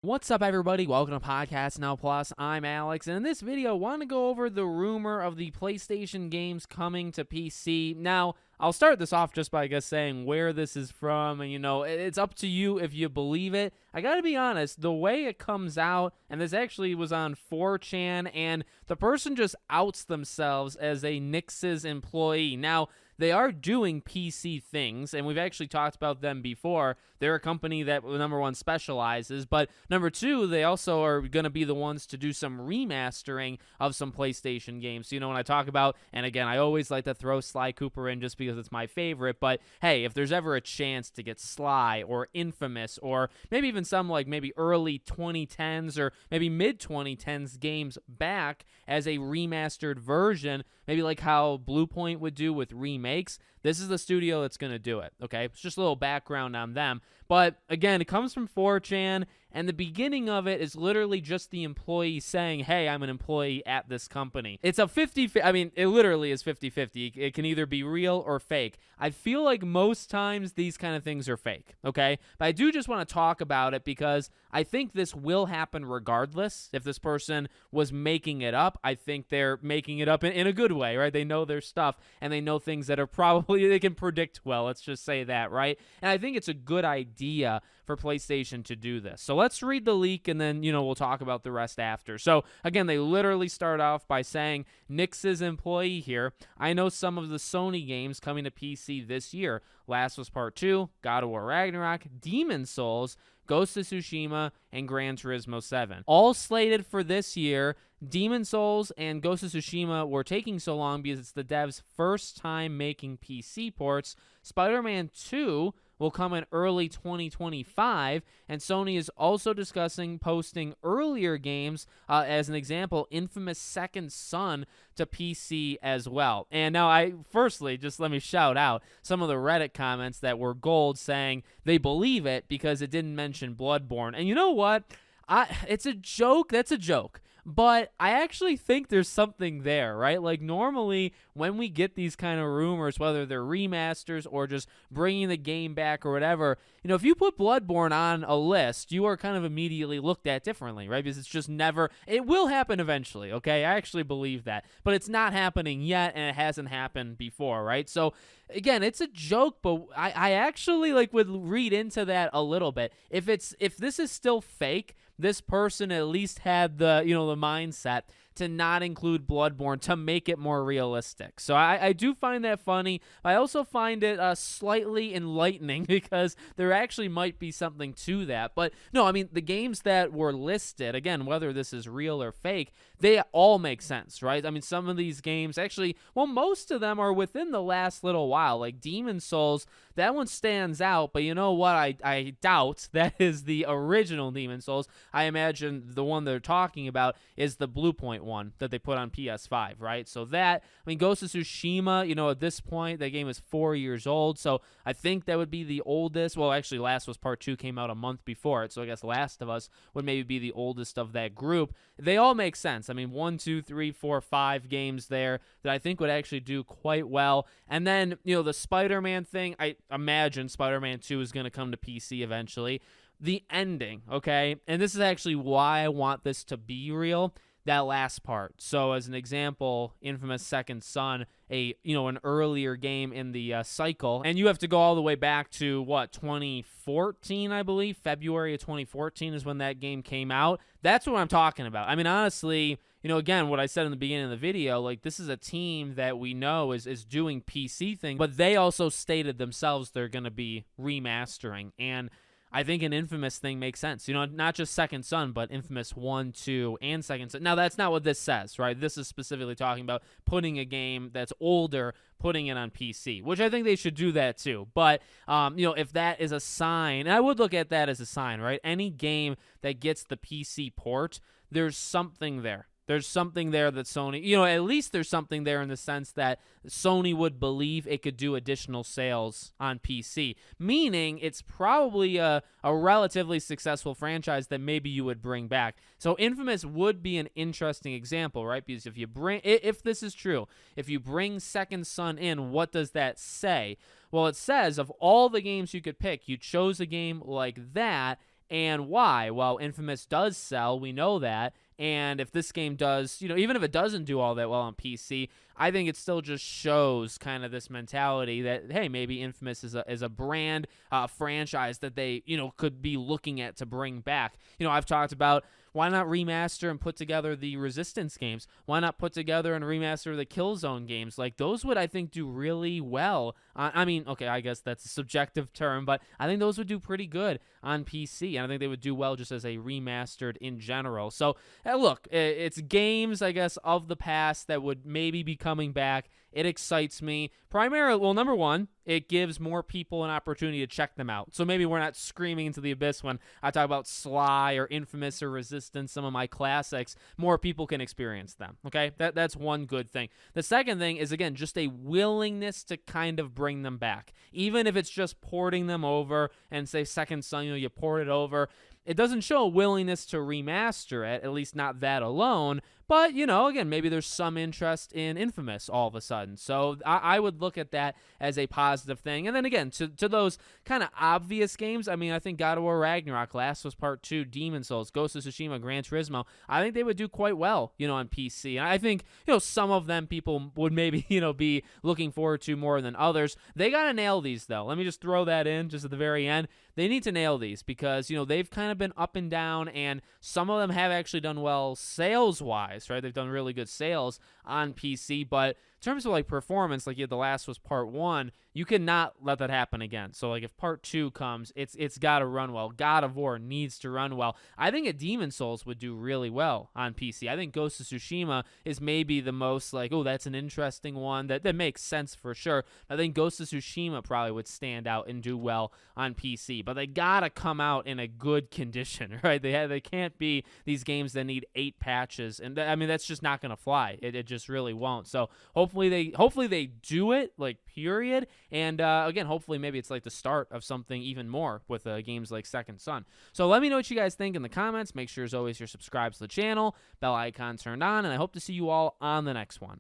What's up, everybody? Welcome to Podcast Now Plus. I'm Alex, and in this video, I want to go over the rumor of the PlayStation games coming to PC. Now, I'll start this off just by, saying where this is from, and, it's up to you if you believe it. I gotta be honest, the way it comes out, and this actually was on 4chan, and the person just outs themselves as a Nix's employee. Now, they are doing PC things, and we've actually talked about them before. They're a company that, number one, specializes, but number two, they also are going to be the ones to do some remastering of some PlayStation games. So, when I talk about, and again, I always like to throw Sly Cooper in just because it's my favorite, but hey, if there's ever a chance to get Sly or Infamous or maybe even some maybe early 2010s or maybe mid 2010s games back as a remastered version, maybe like how Blue Point would do with remakes, this is the studio that's going to do it, okay? It's just a little background on them. But again, it comes from 4chan, and the beginning of it is literally just the employee saying, hey, I'm an employee at this company. It's a 50-50, it literally is 50-50. It can either be real or fake. I feel like most times these kind of things are fake, okay? But I do just want to talk about it because I think this will happen regardless. If this person was making it up, I think they're making it up in a good way, right? They know their stuff, and they know things that are probably, they can predict well, let's just say that, right? And I think it's a good idea for PlayStation to do this. So let's read the leak, and then, we'll talk about the rest after. So again, they literally start off by saying, Nix's employee here. I know some of the Sony games coming to PC this year. Last was Part 2, God of War Ragnarok, Demon Souls, Ghost of Tsushima, and Gran Turismo 7. All slated for this year. Demon Souls and Ghost of Tsushima were taking so long because it's the devs' first time making PC ports. Spider-Man 2 will come in early 2025, and Sony is also discussing posting earlier games, as an example, Infamous Second Son to PC as well. And now firstly, just let me shout out some of the Reddit comments that were gold saying they believe it because it didn't mention Bloodborne. And you know what? It's a joke. That's a joke. But I actually think there's something there, right? Like normally when we get these kind of rumors, whether they're remasters or just bringing the game back or whatever, if you put Bloodborne on a list, you are kind of immediately looked at differently, right? Because it's just never, it will happen eventually, okay? I actually believe that. But it's not happening yet, and it hasn't happened before, right? So again, it's a joke, but I actually would read into that a little bit. If this is still fake, this person at least had the mindset to not include Bloodborne to make it more realistic. So I do find that funny. I also find it slightly enlightening because there actually might be something to that. But no, the games that were listed, again, whether this is real or fake, they all make sense, right? Some of these games actually, well, most of them are within the last little while. Like Demon Souls, that one stands out, but you know what? I doubt that is the original Demon Souls. I imagine the one they're talking about is the Blue Point one that they put on PS5, right? So that, Ghost of Tsushima, at this point, that game is 4 years old, so I think that would be the oldest. Well, actually, Last of Us Part 2 came out a month before it, so I guess Last of Us would maybe be the oldest of that group. They all make sense. 1, 2, 3, 4, 5 games there that I think would actually do quite well. And then, the Spider-Man thing, I imagine Spider-Man 2 is going to come to PC eventually. The ending, okay? And this is actually why I want this to be real, that last part. So as an example, Infamous Second Son, an earlier game in the cycle, and you have to go all the way back to 2014, I believe. February of 2014 is when that game came out. That's what I'm talking about. Honestly, again, what I said in the beginning of the video, this is a team that we know is doing PC things, but they also stated themselves they're going to be remastering, and I think an Infamous thing makes sense. Not just Second Son, but Infamous 1, 2, and Second Son. Now, that's not what this says, right? This is specifically talking about putting a game that's older, putting it on PC, which I think they should do that too. But, if that is a sign, and I would look at that as a sign, right? Any game that gets the PC port, there's something there. There's something there that Sony, at least there's something there in the sense that Sony would believe it could do additional sales on PC, meaning it's probably a relatively successful franchise that maybe you would bring back. So Infamous would be an interesting example, right? Because if this is true, if you bring Second Son in, what does that say? Well, it says of all the games you could pick, you chose a game like that, And why? Well, Infamous does sell. We know that. And if this game does, even if it doesn't do all that well on PC, I think it still just shows kind of this mentality that, hey, maybe Infamous is a brand, franchise that they, could be looking at to bring back. I've talked about, why not remaster and put together the Resistance games? Why not put together and remaster the Killzone games? Like, those would, I think, do really well. I mean, okay, I guess that's a subjective term, but I think those would do pretty good on PC, and I think they would do well just as a remastered in general. So, look, it's games, I guess, of the past that would maybe be coming back. It excites me. Primarily, well, number one, it gives more people an opportunity to check them out. So maybe we're not screaming into the abyss when I talk about Sly or Infamous or Resistance, some of my classics. More people can experience them, okay? That's one good thing. The second thing is, again, just a willingness to kind of bring them back. Even if it's just porting them over and say Second Son, you port it over. It doesn't show a willingness to remaster it, at least not that alone. But, again, maybe there's some interest in Infamous all of a sudden. So I would look at that as a positive thing. And then, again, to those kind of obvious games, I mean, I think God of War Ragnarok, Last of Us Part 2, Demon's Souls, Ghost of Tsushima, Gran Turismo, I think they would do quite well, on PC. And I think, some of them people would maybe, be looking forward to more than others. They got to nail these, though. Let me just throw that in just at the very end. They need to nail these because, they've kind of been up and down, and some of them have actually done well sales-wise, right? They've done really good sales on PC, but in terms of, performance, you had The Last was Part 1, you cannot let that happen again. So, if Part 2 comes, it's got to run well. God of War needs to run well. I think a Demon's Souls would do really well on PC. I think Ghost of Tsushima is maybe the most, that's an interesting one. That makes sense for sure. I think Ghost of Tsushima probably would stand out and do well on PC. But they got to come out in a good condition, right? They can't be these games that need 8 patches. And, I mean, that's just not going to fly. It just really won't. So, hopefully they do it, period. And again, hopefully maybe it's the start of something even more with games like Second Son. So let me know what you guys think in the comments. Make sure, as always, you're subscribed to the channel, bell icon turned on, and I hope to see you all on the next one.